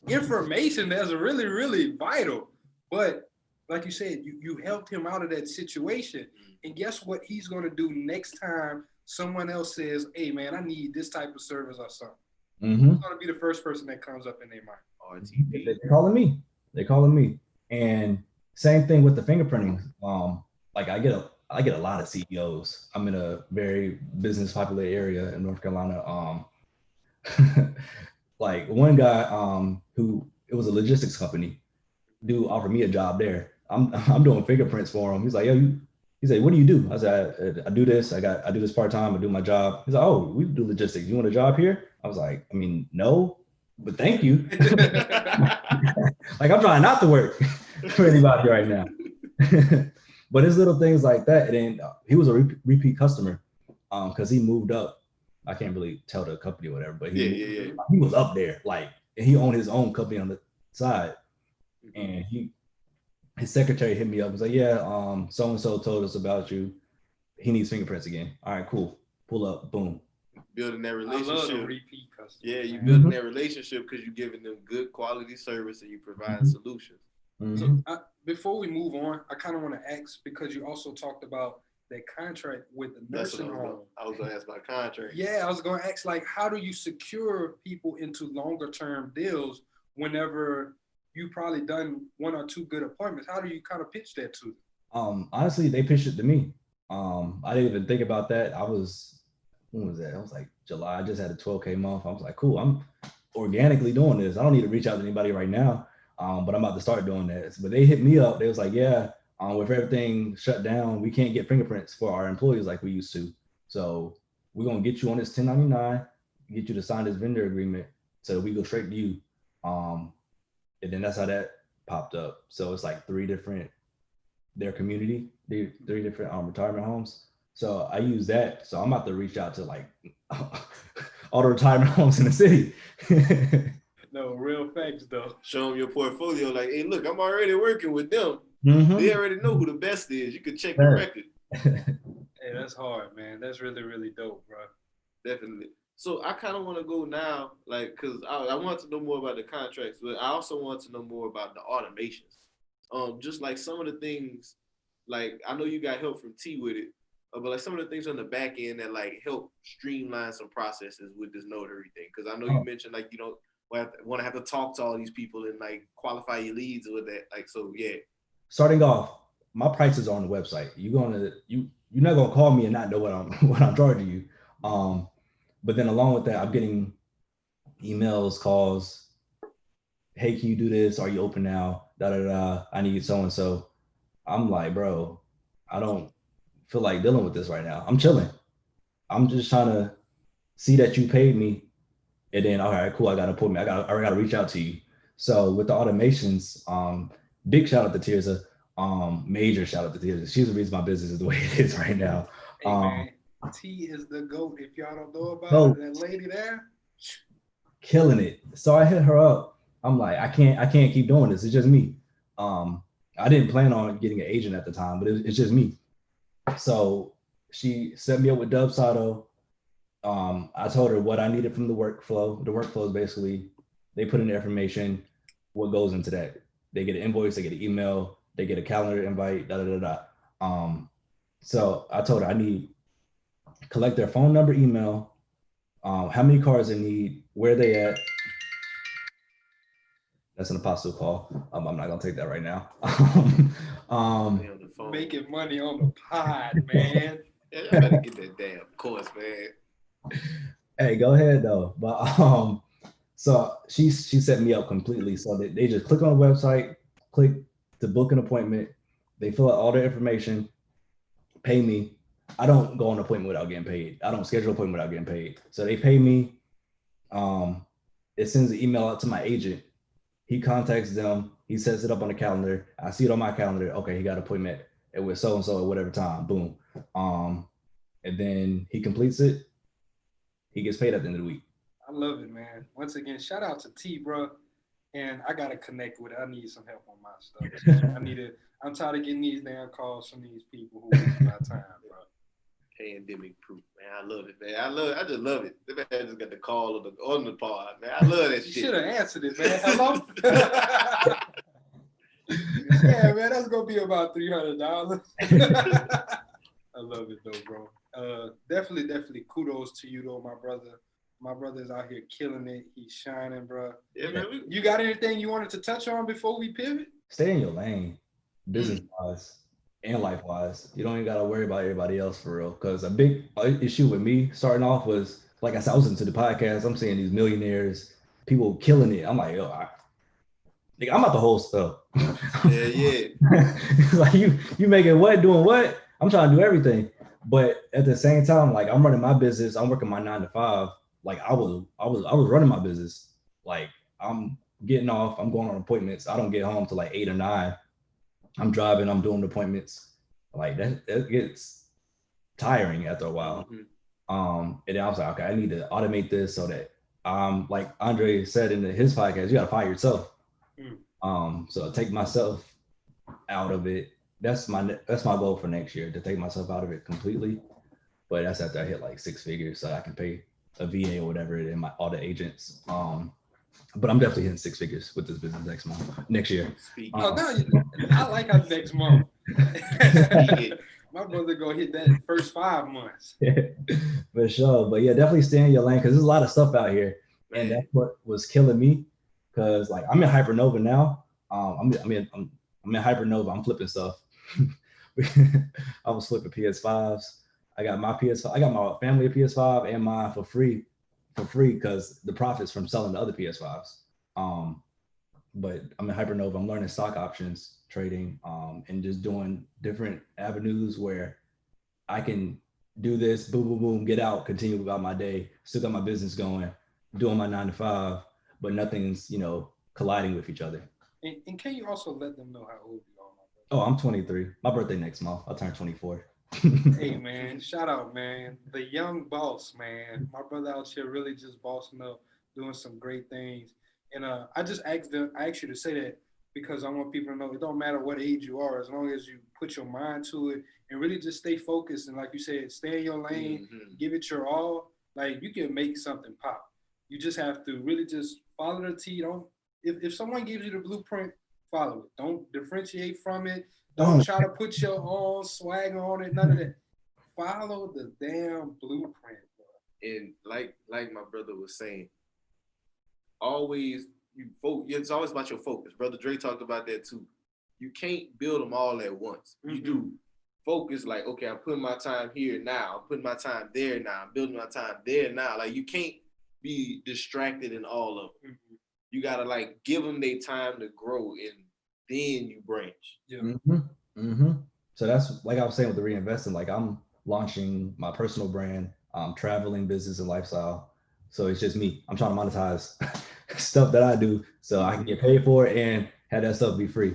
C: information that's really, really vital. But like you said, you helped him out of that situation. And guess what he's going to do next time someone else says, hey, man, I need this type of service or something. He's going to be the first person that comes up in their mind.
B: RTP.
D: They're calling me. And same thing with the fingerprinting. Like I get a lot of CEOs. I'm in a very business popular area in North Carolina. Like one guy who, it was a logistics company, dude offered me a job there. I'm doing fingerprints for him. He's like, yo, he said, what do you do? I said, I do this. I do this part-time. I do my job. He's like, oh, we do logistics. You want a job here? I was like, I mean, no, but thank you. Like I'm trying not to work for anybody right now. But it's little things like that. And then he was a repeat customer because he moved up. I can't really tell the company or whatever, but he was up there. Like, and he owned his own company on the side. And his secretary hit me up and was like, yeah, so-and-so told us about you. He needs fingerprints again. All right, cool. Pull up, boom.
B: Building that relationship.
C: I love the repeat customer.
B: Yeah, you building that relationship because you're giving them good quality service and you providing solutions.
C: So before we move on, I kind of want to ask, because you also talked about that contract with the
B: That's what
C: nursing home.
B: I was gonna ask about contract.
C: Yeah, I was going to ask, like, how do you secure people into longer term deals whenever you probably done 1 or 2 good appointments? How do you kind of pitch that to them?
D: Honestly, they pitched it to me. I didn't even think about that. When was that? I was like July. I just had a 12K month. I was like, cool, I'm organically doing this. I don't need to reach out to anybody right now. But I'm about to start doing this. But they hit me up. They was like, yeah, with everything shut down, we can't get fingerprints for our employees like we used to. So we're gonna get you on this 1099, get you to sign this vendor agreement so we go straight to you. And then that's how that popped up. So it's like 3 different, their community, 3 different retirement homes. So I use that. So I'm about to reach out to like all the retirement homes in the city.
C: No, real facts though.
B: Show them your portfolio. Like, hey, look, I'm already working with them.
D: Mm-hmm.
B: They already know who the best is. You can check the record.
C: Hey, that's hard, man. That's really, really dope, bro.
B: Definitely. So I kind of want to go now, like, because I want to know more about the contracts, but I also want to know more about the automations. Just like some of the things, like, I know you got help from T with it, but like some of the things on the back end that like help streamline some processes with this notary thing. Because I know you mentioned like you don't want to have to talk to all these people and like qualify your leads with that. Like, so yeah.
D: Starting off, my prices are on the website. You're not gonna call me and not know what I'm charging you. But then along with that, I'm getting emails, calls. Hey, can you do this? Are you open now? I need so and so. I'm like, bro, I don't feel like dealing with this right now. I'm chilling. I'm just trying to see that you paid me, and then all right, cool. I got to put me. I got to reach out to you. So with the automations, big shout out to Tirza. Major shout out to Tirza. She's the reason my business is the way it is right now.
C: Hey, man, T is the GOAT. If y'all don't know about that lady there,
D: killing it. So I hit her up. I'm like, I can't keep doing this. It's just me. I didn't plan on getting an agent at the time, but it's just me. So she set me up with Dub Sato. I told her what I needed from the workflow. The workflow is basically they put in the information, what goes into that. They get an invoice, they get an email, they get a calendar invite, So I told her I need collect their phone number, email, how many cars they need, where they at. That's an apostle call. I'm not gonna take that right now.
C: Making money on the pod, man.
B: Yeah, I better get that damn course, man.
D: Hey, go ahead though. But so she set me up completely. So they just click on the website, click to book an appointment. They fill out all their information, pay me. I don't go on an appointment without getting paid. I don't schedule an appointment without getting paid. So they pay me. It sends an email out to my agent. He contacts them. He sets it up on the calendar. I see it on my calendar. Okay, he got an appointment with so and so at whatever time. Boom. And then he completes it. He gets paid at the end of the week.
C: I love it, man. Once again, shout out to T, bro. And I gotta connect with it. I need some help on my stuff. I'm tired of getting these damn calls from these people who waste my time, bro.
B: Pandemic proof, man. I love it, man. I just love it. The man just got the call on the pod, man. I love that
C: you
B: shit.
C: You should have answered it, man. Hello? Yeah, man, that's gonna be about $300. I love it though, bro. Definitely kudos to you though, my brother. My brother's out here killing it. He's shining, bro.
B: Yeah, man.
C: You got anything you wanted to touch on before we pivot?
D: Stay in your lane, business-wise and life-wise. You don't even gotta worry about everybody else for real. Because a big issue with me starting off was, like I said, I was into the podcast. I'm seeing these millionaires, people killing it. I'm like, yo, I'm about the whole stuff.
B: Yeah.
D: Like you making what, doing what? I'm trying to do everything. But at the same time, like I'm running my business, I'm working my 9 to 5. Like I was running my business. Like I'm getting off, I'm going on appointments. I don't get home till like 8 or 9. I'm driving, I'm doing appointments. Like that gets tiring after a while. Mm-hmm. And then I was like, okay, I need to automate this so that like Andre said in his podcast, you gotta fire yourself. So take myself out of it. That's my goal for next year, to take myself out of it completely. But that's after I hit like 6 figures so I can pay a VA or whatever and all the agents. But I'm definitely hitting six figures with this business next year.
C: Oh, now I like how next month. My brother gonna hit that first 5 months.
D: For sure. But yeah, definitely stay in your lane because there's a lot of stuff out here. Man. And that's what was killing me. Cause like I'm in Hypernova now. I'm in Hypernova. I'm flipping stuff. I was flipping PS5s. I got my PS5. I got my family a PS5 and mine for free because the profits from selling the other PS5s. But I'm in Hypernova. I'm learning stock options trading and just doing different avenues where I can do this, boom, boom, boom, get out, continue about my day, still got my business going, doing my 9 to 5, but nothing's, colliding with each other.
C: And can you also let them know how old you are?
D: Oh, I'm 23. My birthday next month. I'll turn 24.
C: Hey, man, shout out, man. The young boss, man. My brother out here really just bossing up, doing some great things. And I just asked you to say that because I want people to know it don't matter what age you are, as long as you put your mind to it and really just stay focused. And like you said, stay in your lane, give it your all. Like you can make something pop. You just have to really just follow the T. If someone gives you the blueprint, follow it. Don't differentiate from it. Don't try to put your own swag on it. None of that. Follow the damn blueprint, bro.
B: And like my brother was saying, always it's always about your focus. Brother Dre talked about that too. You can't build them all at once. You do focus like, okay, I'm putting my time here now. I'm putting my time there now. I'm building my time there now. Like you can't be distracted in all of them. You gotta like give them their time to grow and then you branch.
C: Yeah.
D: So that's like I was saying with the reinvesting, like I'm launching my personal brand, traveling, business, and lifestyle. So it's just me. I'm trying to monetize stuff that I do so I can get paid for it and have that stuff be free.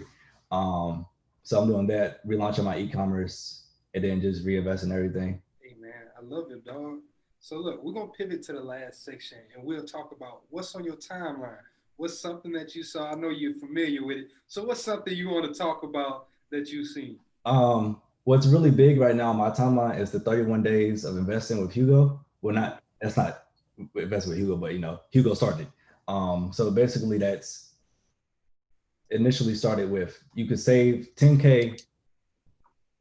D: So I'm doing that, relaunching my e-commerce and then just reinvesting everything.
C: Hey man, I love it, dog. So look, we're gonna pivot to the last section and we'll talk about what's on your timeline. What's something that you saw? I know you're familiar with it. So what's something you want to talk about that you've seen?
D: What's really big right now on my timeline is the 31 days of investing with Hugo. Well, that's not investing with Hugo, but Hugo started. So basically that's initially started with, you could save 10K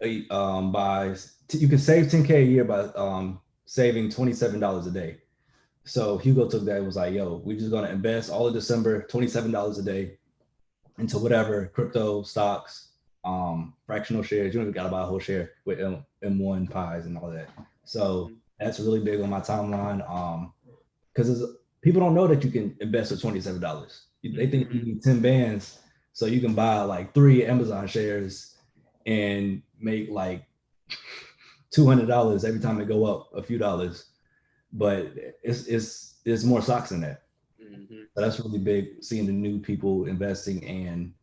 D: you could save 10K a year by saving $27 a day. So Hugo took that and was like, yo, we're just gonna invest all of December, $27 a day into whatever, crypto, stocks, fractional shares. You don't even gotta buy a whole share with M1 pies and all that. So that's really big on my timeline. Because people don't know that you can invest with $27. They think you need 10 bands so you can buy like 3 Amazon shares and make like $200 every time they go up a few dollars. But it's more stocks than that. So that's really big, seeing the new people investing and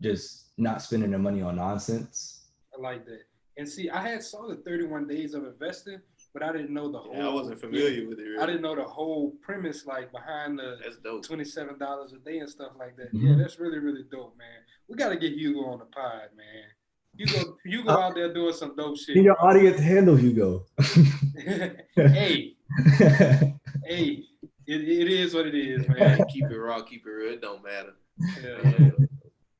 D: just not spending their money on nonsense.
C: I like that. And see, I saw the 31 days of investing, but I didn't know the whole.
B: I wasn't familiar with it. Really.
C: I didn't know the whole premise, like behind the $27 a day and stuff like that. Yeah, that's really, really dope, man. We got to get Hugo on the pod, man. Hugo out there doing some dope shit.
D: Can your audience handle Hugo?
C: Hey, it is what it is, man.
B: Keep it raw, keep it real. It don't matter.
C: Yeah.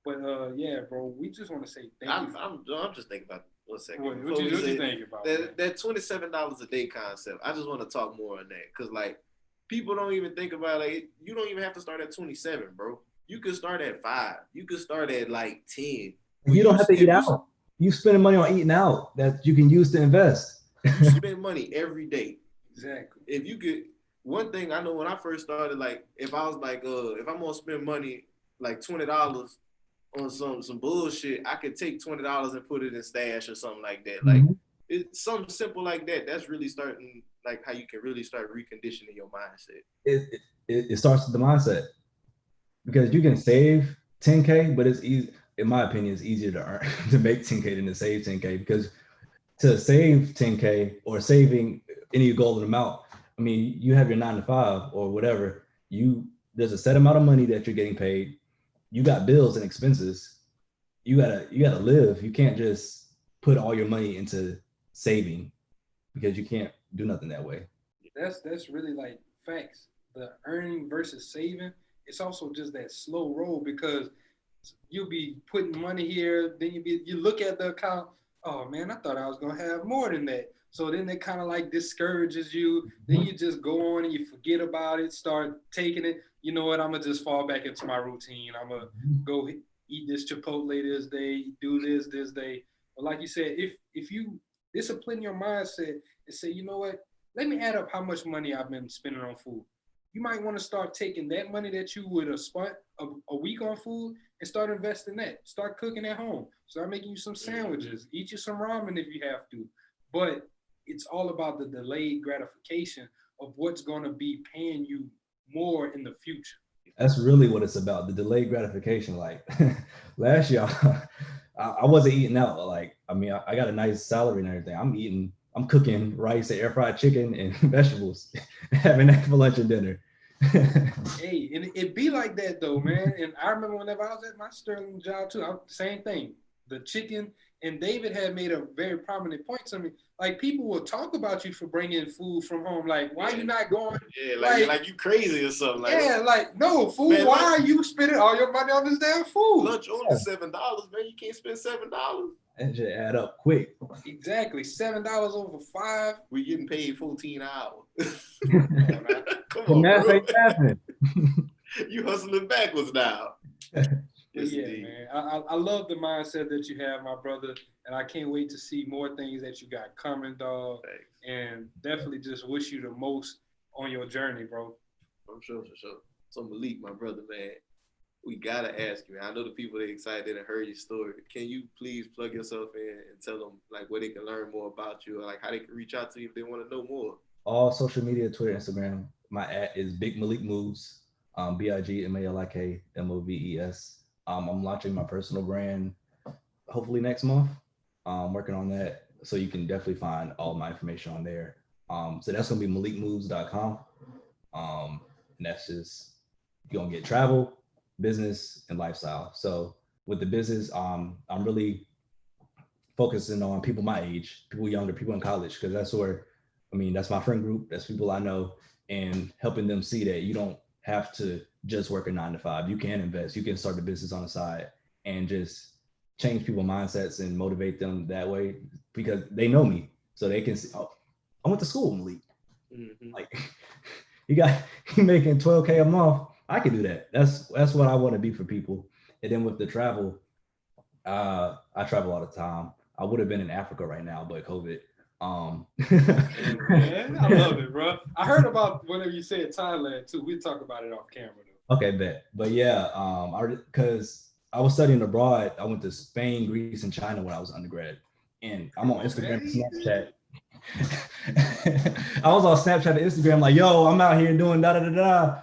C: But yeah, bro, we just want to say thank you.
B: I'm just thinking about 1 second.
C: What you think about
B: that $27 a day concept? I just want to talk more on that because like people don't even think about like you don't even have to start at 27, bro. You could start at 5. You could start at like 10.
D: You don't have to eat out. You spending money on eating out that you can use to invest.
B: You spend money every day.
C: Exactly.
B: If you could, one thing I know when I first started, like if I was like, if I'm gonna spend money like $20 on some bullshit, I could take $20 and put it in stash or something like that. Like it's something simple like that. That's really starting like how you can really start reconditioning your mindset.
D: It starts with the mindset because you can save 10K, but it's easy. In my opinion, it's easier to earn to make 10K than to save 10K because to save 10K or saving any golden amount, I mean, you have your 9 to 5 or whatever. There's a set amount of money that you're getting paid. You got bills and expenses. You gotta live. You can't just put all your money into saving because you can't do nothing that way.
C: That's really like facts. The earning versus saving it's also just that slow roll, because you'll be putting money here, then you look at the account, oh man, I thought I was gonna have more than that. So then it kind of like discourages you. Then you just go on and you forget about it, start taking it. You know what? I'm gonna just fall back into my routine. I'm gonna go eat this Chipotle this day, do this day. But like you said, if you discipline your mindset and say, you know what, let me add up how much money I've been spending on food. You might want to start taking that money that you would have spent a week on food and start investing that. Start cooking at home. Start making you some sandwiches. Eat you some ramen if you have to. But it's all about the delayed gratification of what's going to be paying you more in the future.
D: That's really what it's about, the delayed gratification. Like last year, I wasn't eating out. Like, I mean, I got a nice salary and everything. I'm cooking rice and air fried chicken and vegetables, having that for lunch and dinner.
C: Hey, and it be like that though, man. And I remember whenever I was at my Sterling job too, same thing. The chicken, and David had made a very prominent point to me. Like, people will talk about you for bringing food from home. Like, why you not going?
B: Yeah, like you crazy or something. Like,
C: yeah, like, no, food.
B: Man,
C: why are you spending all your money on this damn food?
B: Lunch only $7, man. You can't spend $7.
D: That just add up quick.
C: Exactly, $7 over 5.
B: We getting paid 14 hours. Come
D: The
B: on,
D: math
B: bro.
D: ain't happening.
B: You hustling backwards now. Yes,
C: yeah,
B: indeed.
C: man. I love the mindset that you have, my brother, and I can't wait to see more things that you got coming, dog.
B: Thanks.
C: And definitely just wish you the most on your journey, bro.
B: For sure. So Malik, my brother, man, we gotta ask you, man. I know the people that excited and heard your story. Can you please plug yourself in and tell them like where they can learn more about you, or like how they can reach out to you if they want to know more?
D: All social media, Twitter, Instagram. My @ is Big Malik Moves, BIGMALIKMOVES. I'm launching my personal brand hopefully next month. Working on that. So you can definitely find all my information on there. So that's gonna be malikmoves.com. And that's just, you're gonna get travel, business, and lifestyle. So with the business, I'm really focusing on people my age, people younger, people in college, because that's where, that's my friend group, that's people I know, and helping them see that you don't have to just work a 9 to 5. You can invest, you can start the business on the side and just change people's mindsets and motivate them that way, because they know me. So they can see, oh, I went to school, Malik. Mm-hmm. Like, you making $12K a month. I can do that. That's what I want to be for people. And then with the travel, I travel all the time. I would have been in Africa right now, but COVID.
C: Man, I love it, bro. I heard about whenever you said Thailand too. We'll talk about it off camera though.
D: Okay, bet. But yeah, because I was studying abroad. I went to Spain, Greece, and China when I was undergrad. And I'm on Instagram and Snapchat. I was on Snapchat and Instagram like, yo, I'm out here doing da-da-da-da.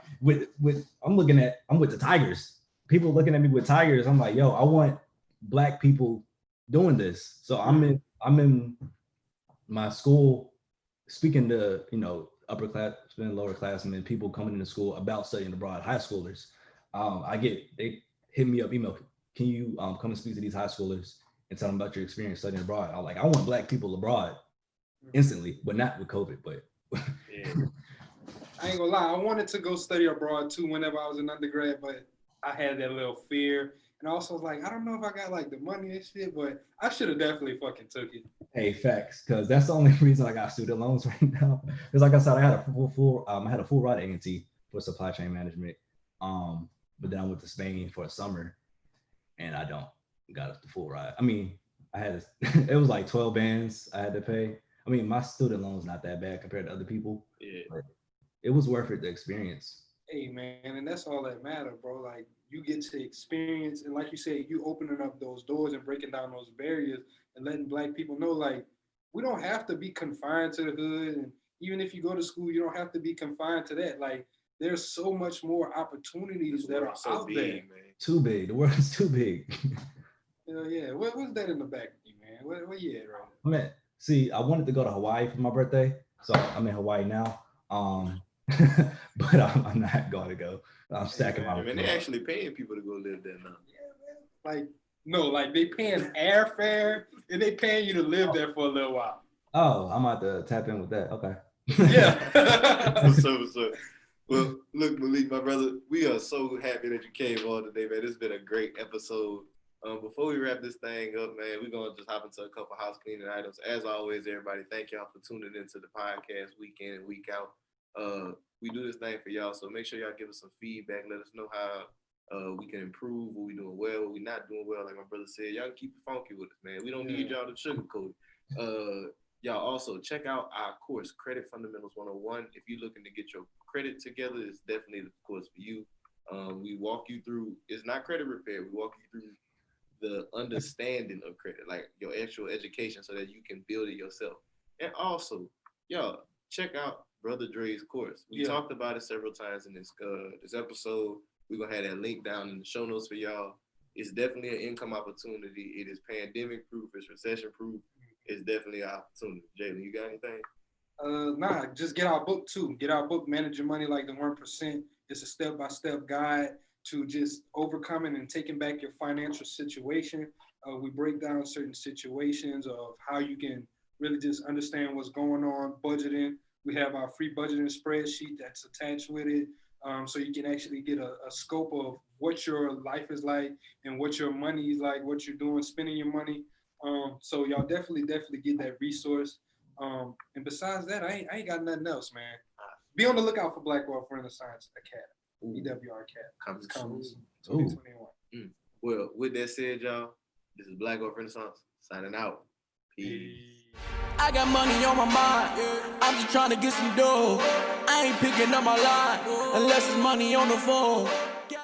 D: I'm with the tigers. People looking at me with tigers. I'm like, yo, I want Black people doing this. So I'm in my school speaking to, upper class, lower classmen, people coming into school about studying abroad, high schoolers. They hit me up, email, can you come and speak to these high schoolers and tell them about your experience studying abroad? I want Black people abroad instantly, but not with COVID, but.
C: Yeah. I ain't gonna lie, I wanted to go study abroad too whenever I was in undergrad, but I had that little fear. And I also was like, I don't know if I got like the money and shit, but I should have definitely fucking took it.
D: Hey, facts, because that's the only reason I got student loans right now. Because like I said, I had a full ride at A&T for supply chain management. But then I went to Spain for a summer, and I don't got the full ride. It was like 12 bands I had to pay. My student loan's not that bad compared to other people.
B: Yeah.
D: But it was worth it, the experience.
C: Hey man, and that's all that matters, bro. Like, you get to experience, and like you said, you opening up those doors and breaking down those barriers and letting Black people know, like, we don't have to be confined to the hood. And even if you go to school, you don't have to be confined to that. Like, there's so much more opportunities that are out there. Man.
D: Too big. The world is too big.
C: Hell yeah. What's that in the back of you, man? Where you at, right?
D: See, I wanted to go to Hawaii for my birthday, so I'm in Hawaii now. But I'm not going to go. I'm stacking my.
B: They're actually paying people to go live there now.
C: Yeah, man. They paying airfare and they paying you to live there for a little while.
D: Oh, I'm about to tap in with that. Okay.
C: Yeah.
B: What's up? Well, look, Malik, my brother, we are so happy that you came on today, man. It's been a great episode. Before we wrap this thing up, man, we're going to just hop into a couple house cleaning items. As always, everybody, thank y'all for tuning into the podcast week in and week out. We do this thing for y'all, so make sure y'all give us some feedback. Let us know how we can improve, what we doing well, what we not doing well. Like my brother said, y'all keep it funky with us, man. We don't need y'all to sugarcoat it. Y'all also check out our course, Credit Fundamentals 101. If you're looking to get your credit together, it's definitely the course for you. We walk you through, it's not credit repair, we walk you through the understanding of credit, like your actual education so that you can build it yourself. And also, y'all, check out Brother Dre's course. We talked about it several times in this episode. We're going to have that link down in the show notes for y'all. It's definitely an income opportunity. It is pandemic proof. It's recession proof. It's definitely an opportunity. Jalen, you got anything?
C: Nah, just get our book too. Get our book, Manage Your Money Like the 1%. It's a step-by-step guide to just overcoming and taking back your financial situation. We break down certain situations of how you can really just understand what's going on, budgeting. We have our free budgeting spreadsheet that's attached with it. So you can actually get a scope of what your life is like and what your money is like, what you're doing, spending your money. So y'all definitely get that resource. And besides that, I ain't got nothing else, man. Be on the lookout for Black Wealth Renaissance Academy. BWR Podcast. Coming 2021.
B: Well, with that said, y'all, this is Black Wealth Renaissance signing out. Peace.
A: I got money on my mind. I'm just trying to get some dough. I ain't picking up my line unless it's money on the phone.